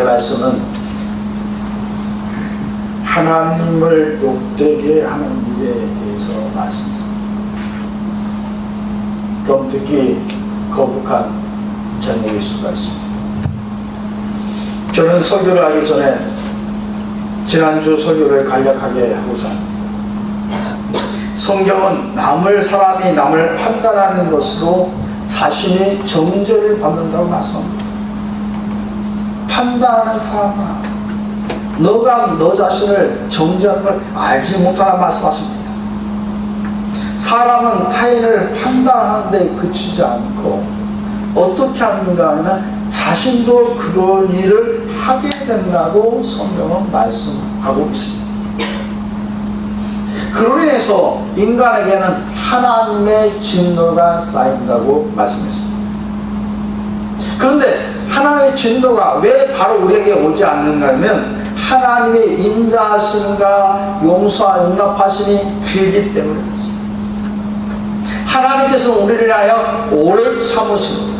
말씀은 하나님을 욕되게 하는 일에 대해서 말씀입니다. 좀 듣기 거북한 제목일 수가 있습니다. 저는 설교를 하기 전에 지난주 설교를 간략하게 하고자 합니다. 성경은 사람이 남을 판단하는 것으로 자신이 정죄를 받는다고 말씀합니다. 판단하는 사람아, 너가 너 자신을 정죄하는 걸 알지 못하라 말씀하십니다. 사람은 타인을 판단하는 데 그치지 않고 어떻게 하는가 하면 자신도 그런 일을 하게 된다고 성경은 말씀하고 있습니다. 그로 인해서 인간에게는 하나님의 진노가 쌓인다고 말씀했습니다. 그런데 하나님의 진노가 왜 바로 우리에게 오지 않는가 하면 하나님의 인자하심과 용서와 용납하심이 길기 때문에 그렇습니다. 하나님께서는 우리를 위하여 오래 참으십니다.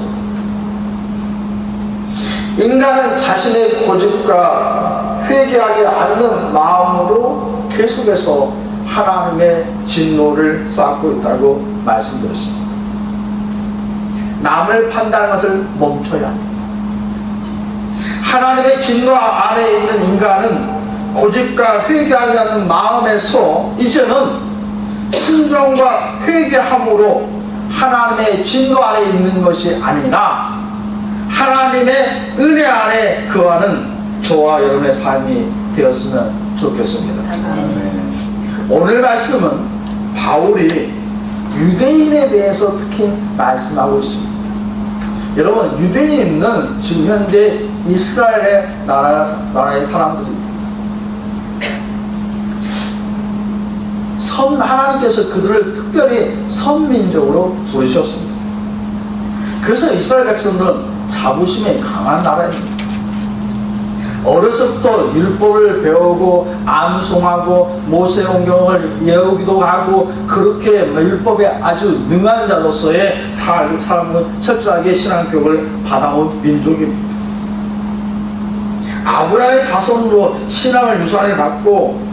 인간은 자신의 고집과 회개하지 않는 마음으로 계속해서 하나님의 진노를 쌓고 있다고 말씀드렸습니다. 남을 판단하는 것을 멈춰야 합니다. 하나님의 진노 안에 있는 인간은 고집과 회개하지 않는 마음에서 이제는 순종과 회개함으로 하나님의 진노 안에 있는 것이 아니라 하나님의 은혜 안에 거하는 저와 여러분의 삶이 되었으면 좋겠습니다. 오늘 말씀은 바울이 유대인에 대해서 특히 말씀하고 있습니다. 여러분, 유대인은 지금 현재 이스라엘의 나라의 사람들입니다. 하나님께서 그들을 특별히 선민족으로 부르셨습니다. 그래서 이스라엘 백성들은 자부심이 강한 나라입니다. 어려서부터 율법을 배우고 암송하고 모세오경을 외우기도 하고 그렇게 율법에 아주 능한 자로서의 사람은 철저하게 신앙교육을 받아온 민족입니다. 아브라함의 자손으로 신앙을 유산을 받고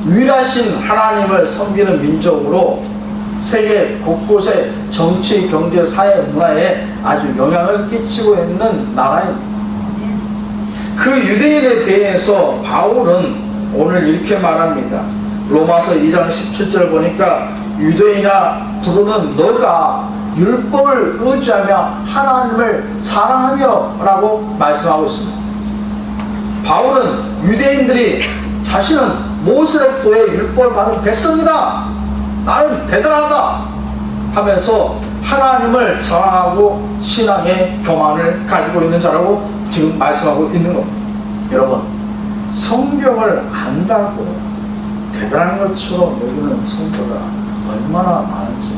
유일하신 하나님을 섬기는 민족으로 세계 곳곳의 정치, 경제, 사회, 문화에 아주 영향을 끼치고 있는 나라입니다. 그 유대인에 대해서 바울은 오늘 이렇게 말합니다. 로마서 2장 17절 보니까 유대인아 들으는 너가 율법을 의지하며 하나님을 사랑하며 라고 말씀하고 있습니다. 바울은 유대인들이 자신은 모세로부터의 율법을 받은 백성이다, 나는 대단하다 하면서 하나님을 사랑하고 신앙의 교만을 가지고 있는 자라고 지금 말씀하고 있는 겁니다. 여러분, 성경을 안다고 대단한 것처럼 여기는 성도가 얼마나 많은지,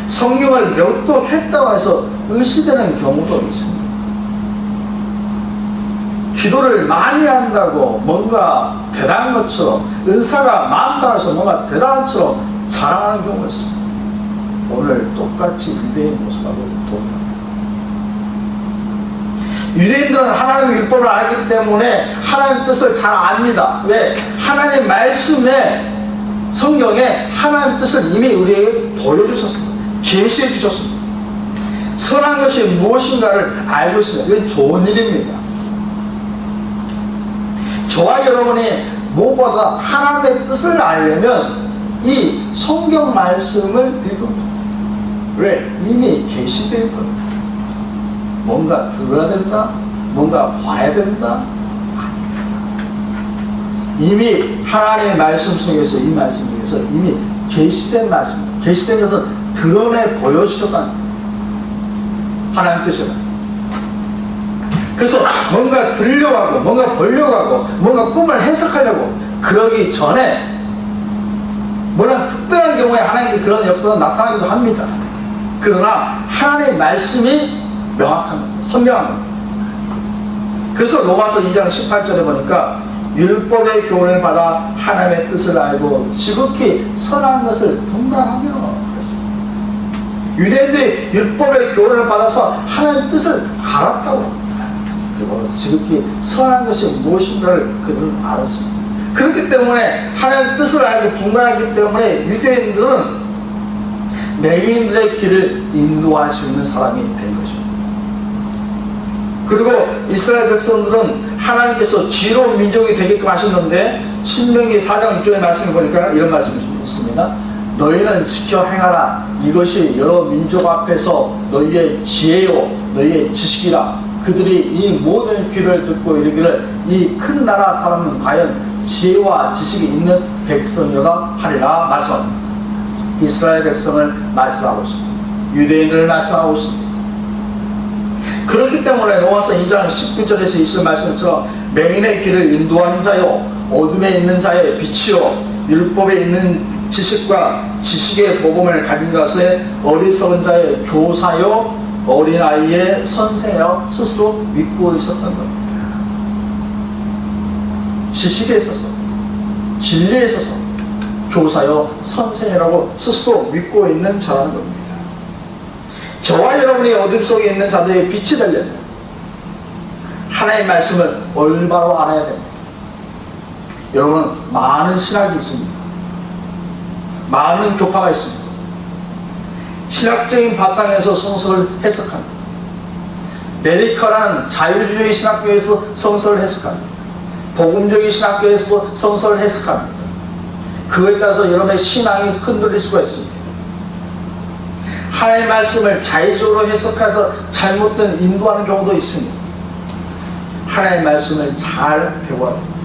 성경을 묘독했다고 해서 의시되는 경우도 있습니다. 기도를 많이 한다고 뭔가 대단한 것처럼, 은사가 많다고 해서 뭔가 대단한 것처럼 자랑하는 경우가 있습니다. 오늘 똑같이 유대인 모습하고 동일합니다. 유대인들은 하나님의 율법을 알기 때문에 하나님의 뜻을 잘 압니다. 왜? 하나님의 말씀에, 성경에 하나님의 뜻을 이미 우리에게 보여주셨습니다. 계시해 주셨습니다. 선한 것이 무엇인가를 알고 있습니다. 이건 좋은 일입니다. 저와 여러분이 무엇보다 하나님의 뜻을 알려면 이 성경 말씀을 읽읍니다. 왜? 이미 계시되어 있거든요. 뭔가 들어야 된다? 뭔가 봐야 된다? 아닙니다. 이미 하나님의 말씀 속에서, 이 말씀 속에서 이미 계시된 말씀, 계시된 것을 드러내 보여주셨다는 하나님 뜻이다. 그래서 뭔가 들려고 하고 뭔가 보려고 하고 뭔가 꿈을 해석하려고 그러기 전에 물론 특별한 경우에 하나님께 그런 역사가 나타나기도 합니다. 그러나 하나님의 말씀이 명확한 겁니다. 선명한 겁니다. 그래서 로마서 2장 18절에 보니까 율법의 교훈을 받아 하나님의 뜻을 알고 지극히 선한 것을 동달하며 그랬습니다. 유대인들이 율법의 교훈을 받아서 하나님의 뜻을 알았다고 합니다. 그리고 지극히 선한 것이 무엇인가를 그들은 알았습니다. 그렇기 때문에 하나님의 뜻을 알고 분간하기 때문에 유대인들은 맹인들의 길을 인도할 수 있는 사람이 된 것입니다. 그리고 이스라엘 백성들은 하나님께서 지혜로운 민족이 되게끔 하셨는데 신명기 4장 6절의 말씀을 보니까 이런 말씀이 있습니다. 너희는 지켜 행하라. 이것이 여러 민족 앞에서 너희의 지혜요 너희의 지식이라. 그들이 이 모든 귀를 듣고 이르기를 이 큰 나라 사람은 과연 지혜와 지식이 있는 백성이라 하리라 말씀합니다. 이스라엘 백성을 말씀하고 있습니다. 유대인들을 말씀하고 있습니다. 그렇기 때문에 로마서 2장 19절에서 있을 말씀처럼 맹인의 길을 인도하는 자요 어둠에 있는 자의 빛이요 율법에 있는 지식과 지식의 모범을 가진 것에 어리석은 자의 교사요 어린아이의 선생이라고 스스로 믿고 있었던 겁니다. 지식에 있어서 진리에 있어서 교사요 선생이라고 스스로 믿고 있는 자라는 겁니다. 저와 여러분이 어둠 속에 있는 자들의 빛이 되려면 하나님의 말씀을 올바로 알아야 됩니다. 여러분 많은 신학이 있습니다. 많은 교파가 있습니다. 신학적인 바탕에서 성서를 해석합니다. 메디컬한 자유주의 신학교에서 성서를 해석합니다. 복음적인 신학교에서 성서를 해석합니다. 그것에 따라서 여러분의 신앙이 흔들릴 수가 있습니다. 하나님의 말씀을 자의적으로 해석해서 잘못된 인도하는 경우도 있습니다. 하나님의 말씀을 잘 배워야 합니다.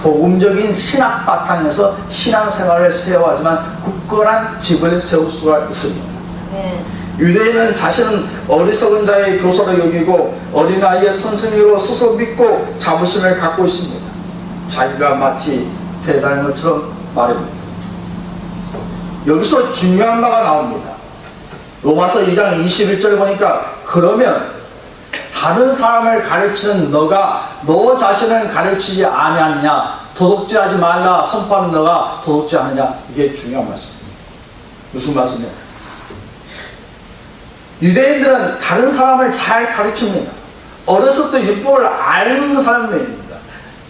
복음적인 신학 바탕에서 신앙생활을 세워야지만 굳건한 집을 세울 수가 있습니다. 유대인은 자신은 어리석은 자의 교사로 여기고 어린아이의 선생님으로 스스로 믿고 자부심을 갖고 있습니다. 자기가 마치 대단한 것처럼 말합니다. 여기서 중요한 바가 나옵니다. 로마서 2장 21절에 보니까 그러면 다른 사람을 가르치는 너가 너 자신을 가르치지 아니하느냐 도둑질하지 말라 선포하는 너가 도둑질하느냐 이게 중요한 말씀입니다. 무슨 말씀이에요? 유대인들은 다른 사람을 잘 가르칩니다. 어렸을 때 율법을 아는 사람입니다.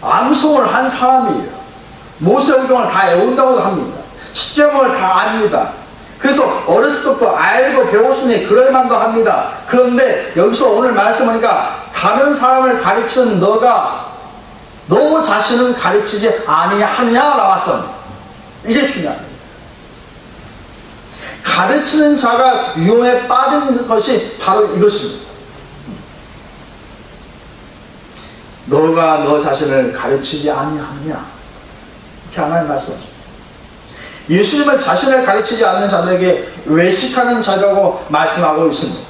암송을 한 사람이에요. 모세오경을 다 외운다고 합니다. 십계명을 다 압니다. 그래서 어렸을 때부터 알고 배웠으니 그럴만도 합니다. 그런데 여기서 오늘 말씀하니까 다른 사람을 가르치는 너가 너 자신은 가르치지 아니하느냐 나왔습니다. 이게 중요합니다. 가르치는 자가 위험에 빠진 것이 바로 이것입니다. 너가 너 자신을 가르치지 아니하느냐 이렇게 하나님 말씀하십니다. 예수님은 자신을 가르치지 않는 자들에게 외식하는 자라고 말씀하고 있습니다.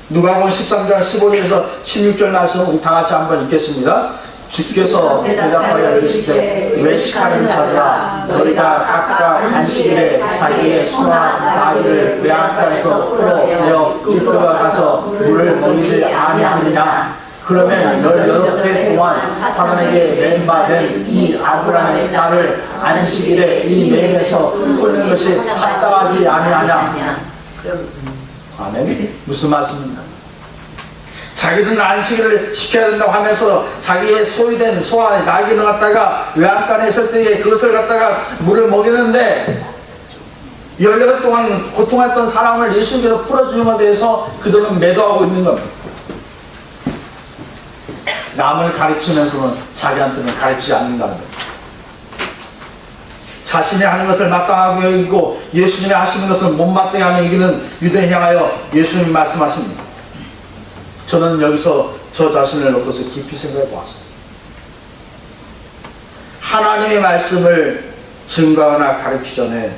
누가복음 13장 15절에서 16절 말씀 우리 다 같이 한번 읽겠습니다. 주께서 대답하여 이르시되 외식하는 자들아 너희가 각각 안식일에 자기의 소나 나귀를 외양간에서 끌어내어 이끌어 가서 물을 먹이지 아니하느냐. 그러면 18해 동안 사단에게 맹바된 이 아브라함의 딸을 안식일에 이 맹에서 끌는 것이 합당하지 아니하냐. 아멘. 무슨 말씀입니까? 자기들은 안식일을 지켜야 된다고 하면서 자기의 소유된 소와 나귀를 갖다가 외양간에 있을 때에 그것을 갖다가 물을 먹이는데 18일 동안 고통했던 사람을 예수님께서 풀어주는 것에 대해서 그들은 매도하고 있는 겁니다. 남을 가르치면서는 자기한테는 가르치지 않는다는 겁니다. 자신이 하는 것을 마땅하게 여기고 예수님이 하시는 것을 못마땅히 하는 이기는 유대인 향하여 예수님 말씀하십니다. 저는 여기서 저 자신을 놓고서 깊이 생각해 보았습니다. 하나님의 말씀을 증거하거나 가르치기 전에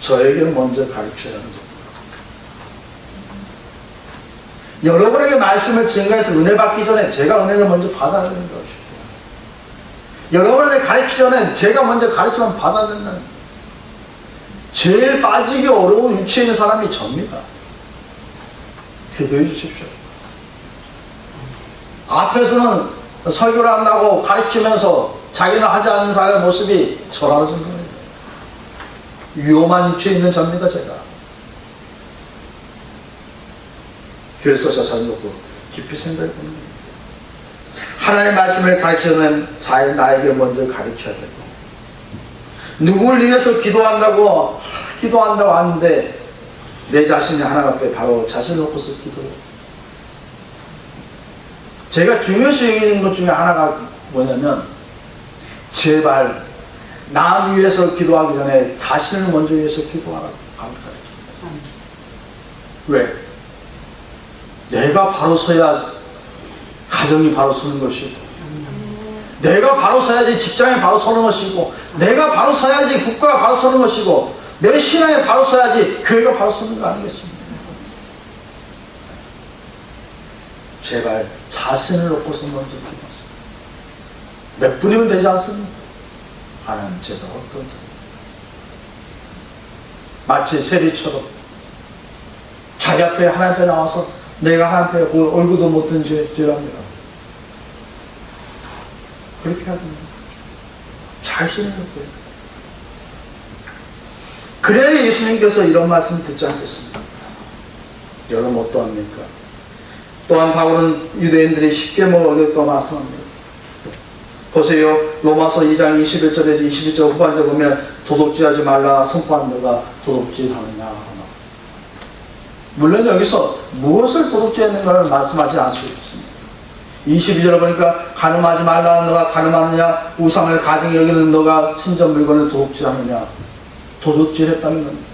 저에게 먼저 가르쳐야 하는 겁니다. 여러분에게 말씀을 증거해서 은혜 받기 전에 제가 은혜를 먼저 받아야 되는 것이고 여러분에게 가르치기 전에 제가 먼저 가르치면 받아야 된다는 제일 빠지기 어려운 위치에 있는 사람이 접니다. 기도해 주십시오. 앞에서는 설교를 안 하고 가르치면서 자기는 하지 않는 사람의 모습이 저라는 거예요. 위험한 위치에 있는 접니다. 제가 그래서 저 자신 놓고 깊이 생각해 보는 거예요. 하나님의 말씀을 가르치는 자의 나에게 먼저 가르쳐야 되고, 누구를 위해서 기도한다고 하는데 내 자신이 하나님 앞에 바로 자신을 놓고서 기도해요. 제가 중요시 여기는 것 중에 하나가 뭐냐면, 제발 남 위해서 기도하기 전에 자신을 먼저 위해서 기도하라고 가르쳐요. 왜? 내가 바로 서야 가정이 바로 서는 것이고, 내가 바로 서야지 직장이 바로 서는 것이고, 내가 바로 서야지 국가가 바로 서는 것이고, 내 신앙에 바로 서야지 교회가 바로 서는 거 아니겠습니까? 제발 자신을 놓고서 먼저 기도하세요. 몇 분이면 되지 않습니까? 하나님, 제가 어떤 마치 세리처럼 자기 앞에 하나님 앞에 나와서 내가 하나님 앞에 얼굴도 못 든 죄랍니다. 그렇게 해야 됩니다. 자신을 놓고. 그래야 예수님께서 이런 말씀 듣지 않겠습니까? 여러분 어떠합니까? 또한 바울은 유대인들이 쉽게 먹었던 말씀합니다. 보세요. 로마서 2장 21절에서 22절 후반절 보면 도둑질하지 말라 선포한 너가 도둑질하느냐. 물론 여기서 무엇을 도둑질했는가를 말씀하지 않고 있습니다. 22절을 보니까 간음하지 말라 너가 간음하느냐, 우상을 가증히 여기는 너가 신전 물건을 도둑질하느냐. 도둑질했다는 겁니다.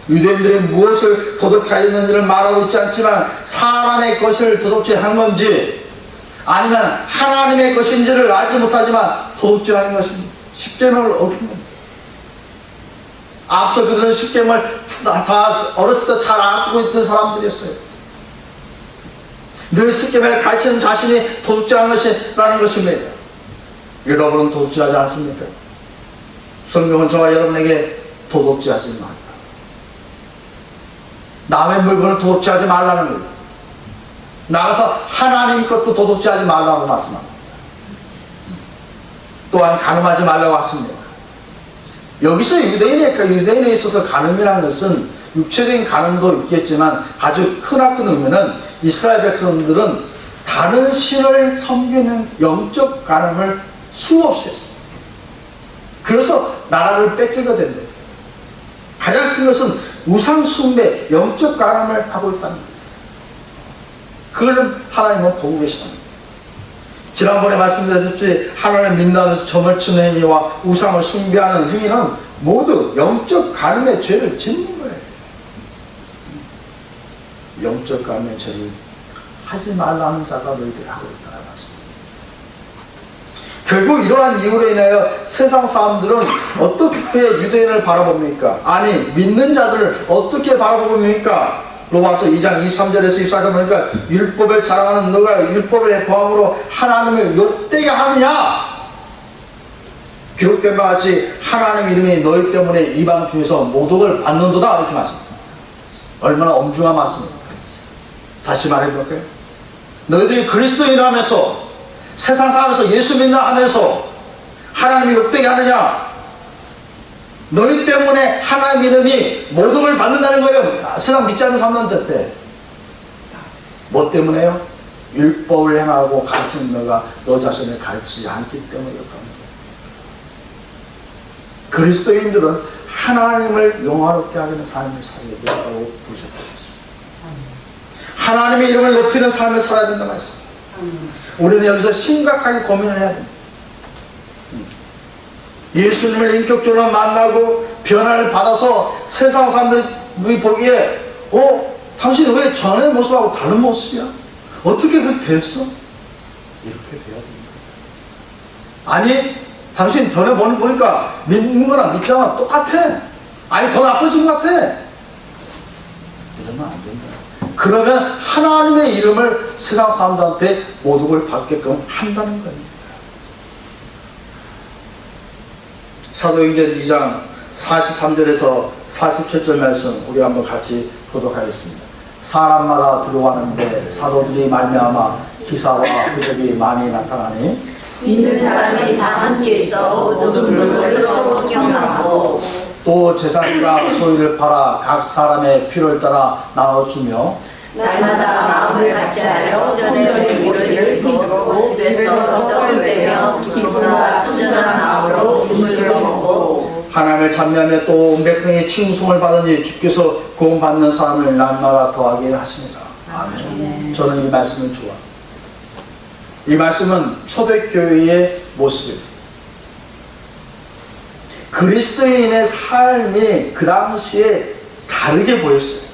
유대인들이 무엇을 도둑하였는지를 말하고 있지 않지만 사람의 것을 도둑질한 건지 아니면 하나님의 것인지를 알지 못하지만 도둑질하는 것입니다. 십계명을 어긴 겁니다. 앞서 그들은 십계명을 다 어렸을 때 잘 알고 있던 사람들이었어요. 늘 십계명을 가르치는 자신이 도둑질하는 것이라는 것입니다. 여러분은 도둑질하지 않습니까? 성경은 저와 여러분에게 도둑질하지 말라, 남의 물건을 도둑질하지 말라는 거예요. 나가서 하나님 것도 도둑질하지 말라고 말씀합니다. 또한 간음하지 말라고 하십니다. 여기서 유대인에 있어서 간음이라는 것은 육체적인 간음도 있겠지만 아주 크나큰 의미는 이스라엘 백성들은 다른 신을 섬기는 영적 간음을 수없이 했어요. 그래서 나라를 뺏기게 된다. 가장 큰 것은 우상 숭배, 영적 간음을 하고 있다는 거예요. 그걸 하나님은 보고 계시다는 거예요. 지난번에 말씀드렸듯이 하나님을 민다면서 점을 치는 행위와 우상을 숭배하는 행위는 모두 영적 간음의 죄를 짓는 거예요. 영적 간음의 죄를 하지 말라는 자가 너희들이 하고 있다는 말씀입니다. 결국 이러한 이유로 인하여 세상 사람들은 어떻게 유대인을 바라봅니까? 아니, 믿는 자들을 어떻게 바라봅니까? 로마서 2장 23절에서 24절 보니까 율법을 자랑하는 너가 율법의 거함으로 하나님을 욕되게 하느냐? 기록된 바와 같이 하나님 이름이 너희 때문에 이방 중에서 모독을 받는도다, 이렇게 말씀합니다. 얼마나 엄중한 말씀입니까? 다시 말해볼까요? 너희들이 그리스도인이라면서 세상 사람에서 예수 믿나 하면서 하나님이 욕되게 하느냐? 너희 때문에 하나님 이름이 모독을 받는다는 거예요. 세상 믿지 않는 사람들한테 때. 뭐 때문에요? 율법을 행하고 가르치는 너가 너 자신을 가르치지 않기 때문에 그렇다는 거예요. 그리스도인들은 하나님을 영화롭게 하는 삶을 살게 되었다고 부르셨다. 하나님의 이름을 높이는 삶을 살아야 된다고 했습니다. 우리는 여기서 심각하게 고민을 해야 됩니다. 예수님을 인격적으로 만나고 변화를 받아서 세상 사람들이 보기에 당신 왜 전의 모습하고 다른 모습이야? 어떻게 그렇게 됐어? 이렇게 돼야 됩니다. 아니, 당신 전에 보니까 믿는 거랑 믿지 않아 똑같아. 아니, 더 나빠진 것 같아. 이러면 안 된다. 그러면 하나님의 이름을 세상 사람들한테 모독을 받게끔 한다는 겁니다. 사도행전 2장 43절에서 47절 말씀 우리 한번 같이 보도록 하겠습니다. 사람마다 들어가는데 사도들이 말미암아 기사와 표적이 많이 나타나니 믿는 사람이 다 함께 있어 모든 물건을 서로 경하고 또 재산과 소유를 팔아 각 사람의 필요를 따라 나눠주며 날마다 마음을 같이하여 성전의 무리를 비우고 집에서 떡을 떼며 기쁨과 순전한 마음으로 음식을 먹고 하나님을 찬미하며 또 온 백성이 칭송을 받으니 주께서 구원받는 사람을 날마다 더하게 하십니다. 아멘. 저는 이 말씀을 좋아합니다. 이 말씀은 초대교회의 모습입니다. 그리스도인의 삶이 그 당시에 다르게 보였어요.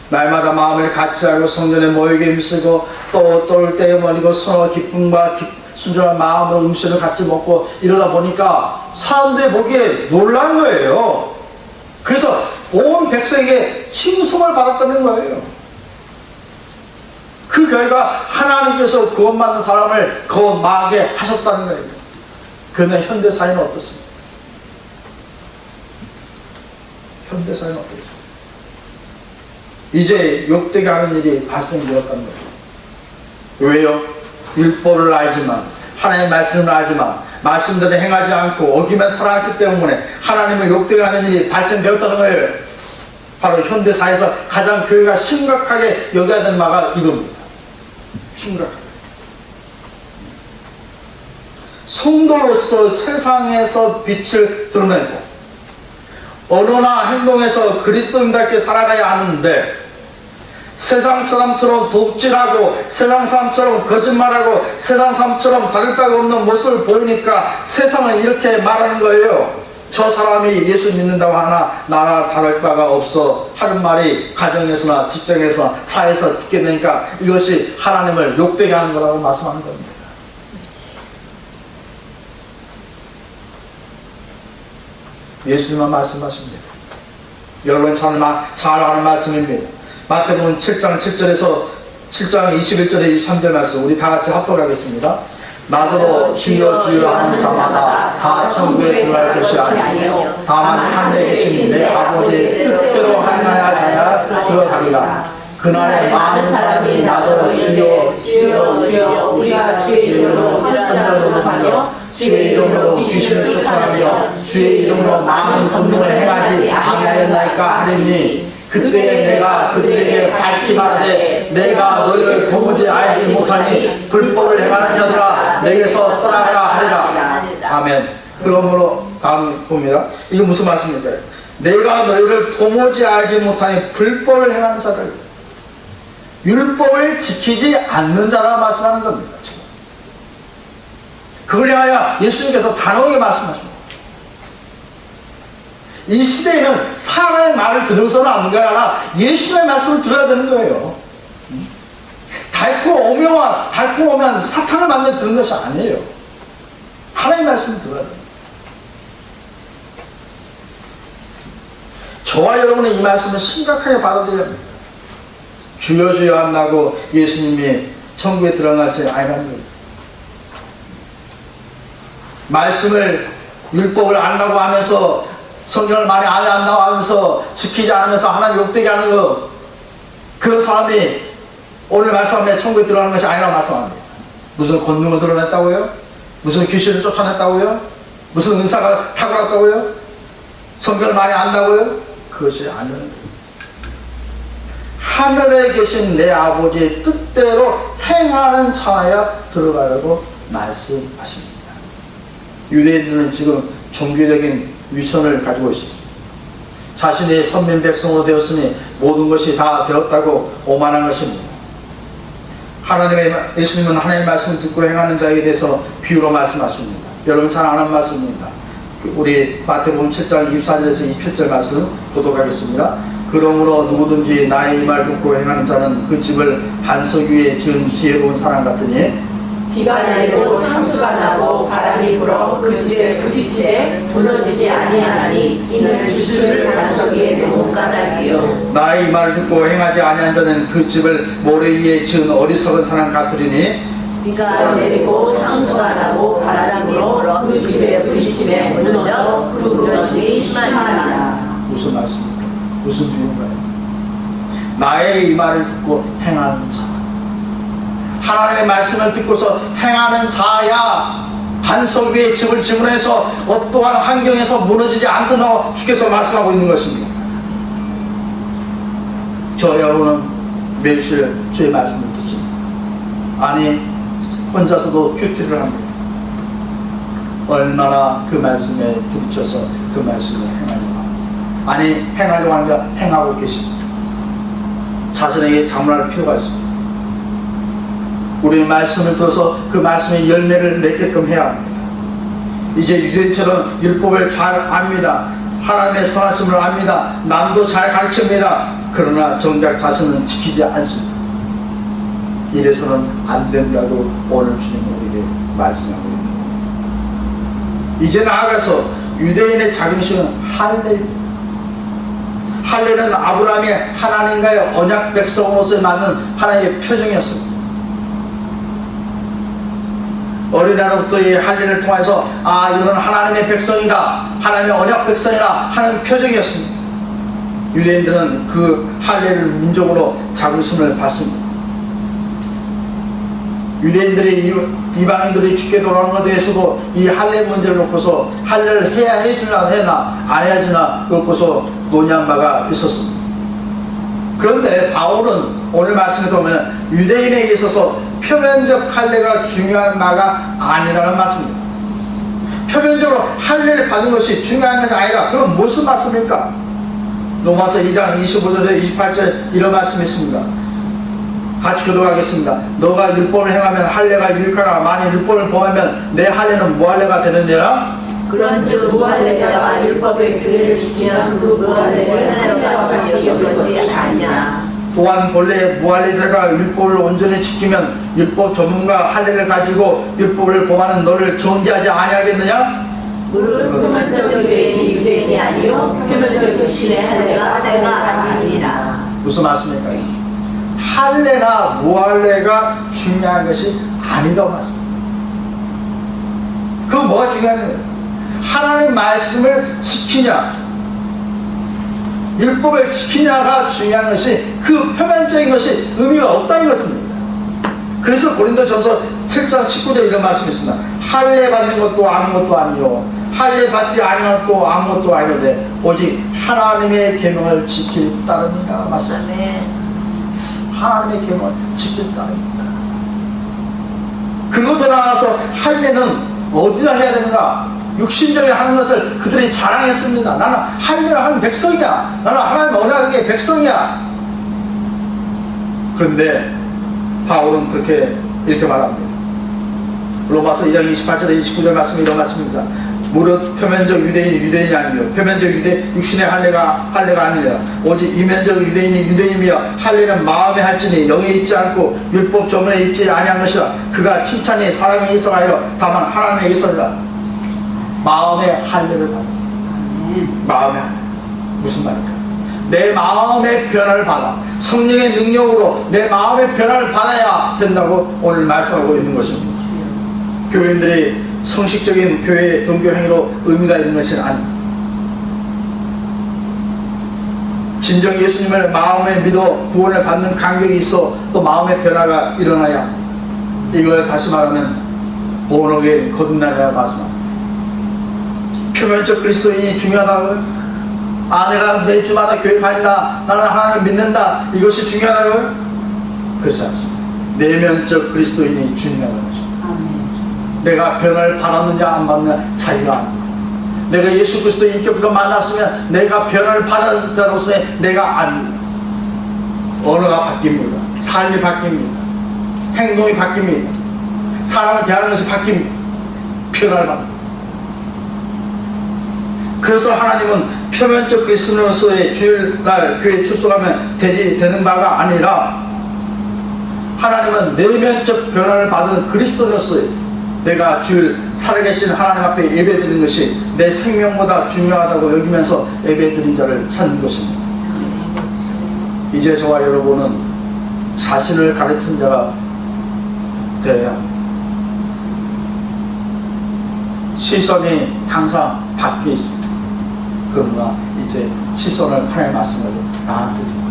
날마다 마음을 같이하고 성전에 모이게 힘쓰고 또 떡을 떼어 먹이고 서로 기쁨과 순전한 마음으로 음식을 같이 먹고 이러다 보니까 사람들이 보기에 놀란 거예요. 그래서 온 백성에게 칭송을 받았다는 거예요. 그 결과 하나님께서 구원받는 사람을 거하게 하셨다는 거예요. 그러면 현대 사회는 어떻습니까? 현대 사회는 어떻습니까? 이제 욕되게 하는 일이 발생되었다는 거예요. 왜요? 율법을 알지만 하나님의 말씀을 알지만 말씀대로 행하지 않고 어기며 살아왔기 때문에 하나님을 욕되게 하는 일이 발생되었다는 거예요. 바로 현대 사회에서 가장 교회가 심각하게 여겨야 되는 바가 이겁니다. 심각하게. 성도로서 세상에서 빛을 드러내고 언어나 행동에서 그리스도인답게 살아가야 하는데 세상 사람처럼 독질하고 세상 사람처럼 거짓말하고 세상 사람처럼 다를 바가 없는 모습을 보이니까 세상은 이렇게 말하는 거예요. 저 사람이 예수 믿는다고 하나 나랑 다를 바가 없어 하는 말이 가정에서나 직장에서 사회에서 듣게 되니까 이것이 하나님을 욕되게 하는 거라고 말씀하는 겁니다. 예수님만 말씀하십니다. 여러분 잘 아는 말씀입니다. 마태복음 7장 7절에서 7장 21절에 23절 말씀 우리 다 같이 합독하겠습니다. 나더러 주여 주여 하는 자마다 다 천국에 들어갈 것이 아니요 다만 하늘에 계신 내 아버지의 뜻대로 하나야 자야 들어가리라. 그날에 많은 사람이 나더러 주여 주여 주여 우리가 주의 이름으로 선전으로 다녀 주의 이름으로 귀신을 쫓아내며 주의 이름으로 많은 권능을 행하지 아니하였나이까 하리니 그때에 내가 그들에게 밝히 말하되 내가 너희를 도무지 알지 못하니 불법을 행하는 자들아 내게서 떠나가라 하리라. 아멘. 그러므로 다음 봅니다. 이게 무슨 말씀입니까? 내가 너희를 도무지 알지 못하니 불법을 행하는 자들, 율법을 지키지 않는 자라 말씀하는 겁니다. 그걸 향하여 예수님께서 단호하게 말씀하십니다. 이 시대에는 사람의 말을 들어서는 안 되는 게 아니라 예수님의 말씀을 들어야 되는 거예요. 달콤하면 사탕을 만들어 듣는 것이 아니에요. 하나님의 말씀을 들어야 돼요. 저와 여러분은 이 말씀을 심각하게 받아들여야 합니다. 주여 주여 한다고 예수님이 천국에 들어가시지 아니라는 거예요. 말씀을 율법을 안다고 하면서 성경을 많이 안 한다고 하면서 지키지 않으면서 하나님 욕되게 하는 거, 그런 사람이 오늘 말씀하면 천국에 들어가는 것이 아니라고 말씀합니다. 무슨 권능을 드러냈다고요? 무슨 귀신을 쫓아냈다고요? 무슨 은사가 탁월했다고요? 성경을 많이 안다고요? 그것이 아니라는 거예요. 하늘에 계신 내 아버지의 뜻대로 행하는 자야 들어가라고 말씀하십니다. 유대인들은 지금 종교적인 위선을 가지고 있습니다. 자신의 선민 백성으로 되었으니 모든 것이 다 되었다고 오만한 것입니다. 예수님은 하나님의 말씀을 듣고 행하는 자에게 대해서 비유로 말씀하십니다. 여러분 잘 아는 말씀입니다. 우리 마태복음 7장 24절에서 27절 말씀 교독하겠습니다. 그러므로 누구든지 나의 이 말 듣고 행하는 자는 그 집을 반석 위에 지은 지혜로운 사람 같으니 비가 내리고 창수가 나고 바람이 불어 그 집에 부딪히되 무너지지 아니하나니 이는 주술을 반석 위에 놓은 까닭이요. 나의 이 말을 듣고 행하지 아니한 자는 그 집을 모래 위에 지은 어리석은 사람 같으리니 비가 내리고 창수가 나고 바람이 불어 그 집에 부딪히매 무너져 그 무너짐이 심하니라. 무슨 말씀입니까? 무슨 비유인가요? 나의 이 말을 듣고 행하는 자, 하나님의 말씀을 듣고서 행하는 자야 반석 위에 집을 지문해서 어떠한 환경에서 무너지지 않는다고 주께서 말씀하고 있는 것입니다. 저 여러분은 매주일 주의 말씀을 듣습니다. 아니 혼자서도 큐티를 합니다. 얼마나 그 말씀에 부딪혀서 그 말씀을 행하려고 합니다. 아니 행하려고 하는 게 아니라 행하고 계십니다. 자신에게 자문할 필요가 있습니다. 우리 말씀을 들어서 그 말씀의 열매를 맺게끔 해야 합니다. 이제 유대인처럼 율법을 잘 압니다. 하나님의 선하심을 압니다. 남도 잘 가르칩니다. 그러나 정작 자신은 지키지 않습니다. 이래서는 안 된다고 오늘 주님은 우리에게 말씀하고 있는 겁니다. 이제 나아가서 유대인의 자긍심은 할례입니다. 할례는 아브라함의 하나님과의 언약 백성으로서 맞는 하나님의 표정이었습니다. 어린아이로부터 이 할례를 통해서 이거는 하나님의 백성이다, 하나님의 언약 백성이다 하는 표정이었습니다. 유대인들은 그 할례를 민족으로 자긍심을 받습니다. 유대인들이 이방인들이 죽게 돌아오는 것에 대해서도 이 할례 문제를 놓고서 할례를 해야 해주나 해나 안 해야 주나 놓고서 논의한 바가 있었습니다. 그런데 바울은 오늘 말씀에 보면 유대인에게 있어서 표면적 할례가 중요한 바가 아니라는 말씀입니다. 표면적으로 할례를 받는 것이 중요한 것이 아니다. 그럼 무슨 말씀입니까? 로마서 2장 25절에 28절에 이런 말씀이 있습니다. 같이 교독하겠습니다. 너가 율법을 행하면 할례가 유익하나 만일 율법을 범하면 내 할례는 무할례가 되느니라. 그런즉 무할례자가 율법의 규례를 지키면 그 무할례를 할례와 같이 여기지 아니냐. 또한 본래 무할례자가 율법을 온전히 지키면 율법 전문가 할례를 가지고 율법을 범하는 너를 정죄하지 아니하겠느냐? 물론 표면적 유대인이 유대인이 아니요 표면적 육신의 할례가 아니니라. 무슨 말씀입니까? 할례나 무할례가 중요한 것이 아니다고 말씀입니다. 그거 뭐가 중요한 거예요? 하나님 말씀을 지키냐, 율법을 지키냐가 중요한 것이 그 표면적인 것이 의미가 없다는 것입니다. 그래서 고린도전서 7장 19절에 이런 말씀이 있습니다. 할례 받는 것도 아무것도 아니요 할례 받지 아니한 것도 아무것도 아니오되 오직 하나님의 계명을 지킬 따름이라 말씀합니다. 하나님의 계명을 지킬 따름입니다. 그것도 나와서 할례는 어디다 해야 되는가? 육신적으로 하는 것을 그들이 자랑했습니다. 나는 할례를 하는 백성이야. 나는 하나님 언약의 백성이야. 그런데 바울은 그렇게 이렇게 말합니다. 로마서 2장 28절에 29절 말씀이 이런 말씀입니다. 무릇 표면적 유대인이 유대인이 아니요 표면적 육신의 할례가 아니라 오직 이면적 유대인이 유대인이며 할례는 마음에 할지니 영에 있지 않고 율법 조문에 있지 아니한 것이라. 그가 칭찬이 사람에 있어가 아니라 다만 하나님에 있어라. 마음의 할례를 받아. 마음의 할례. 무슨 말일까? 내 마음의 변화를 받아. 성령의 능력으로 내 마음의 변화를 받아야 된다고 오늘 말씀하고 있는 것입니다. 교인들이 성식적인 교회의 종교 행위로 의미가 있는 것은 아닙니다. 진정 예수님을 마음에 믿어 구원을 받는 간격이 있어 또 마음의 변화가 일어나야 이걸 다시 말하면 본어게 거듭나리라 말씀합니다. 표면적 그리스도인이 중요하다고요? 내가 매주마다 교회 다닌다, 나는 하나님을 믿는다, 이것이 중요하다고요? 그렇지 않습니다. 내면적 그리스도인이 중요하다는 것입니다. 내가 변화를 받았느냐 안 받느냐 차이가 아닙니다. 내가 예수 그리스도의 인격과 만났으면 내가 변화를 받은 자로서의 내가 아닙니다. 언어가 바뀝니다. 삶이 바뀝니다. 행동이 바뀝니다. 사람을 대하는 것이 바뀝니다. 변화를 받습니다. 그래서 하나님은 표면적 그리스도인으로서의 주일날 교회에 출석하면 되는 바가 아니라 하나님은 내면적 변화를 받은 그리스도인으로서의 내가 주일 살아계신 하나님 앞에 예배드리는 것이 내 생명보다 중요하다고 여기면서 예배드린 자를 찾는 것입니다. 이제 저와 여러분은 자신을 가르친 자가 되어야 합니다. 시선이 항상 밖에 있습니다. 그러나 이제 시선을 하나님의 말씀으로 나한테 두고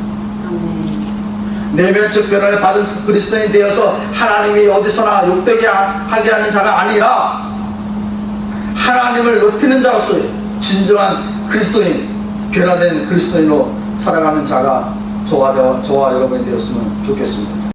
내면적 변화를 받은 그리스도인이 되어서 하나님이 어디서나 욕되게 하게 하는 자가 아니라 하나님을 높이는 자로서의 진정한 그리스도인, 변화된 그리스도인으로 살아가는 자가 저와 여러분이 되었으면 좋겠습니다.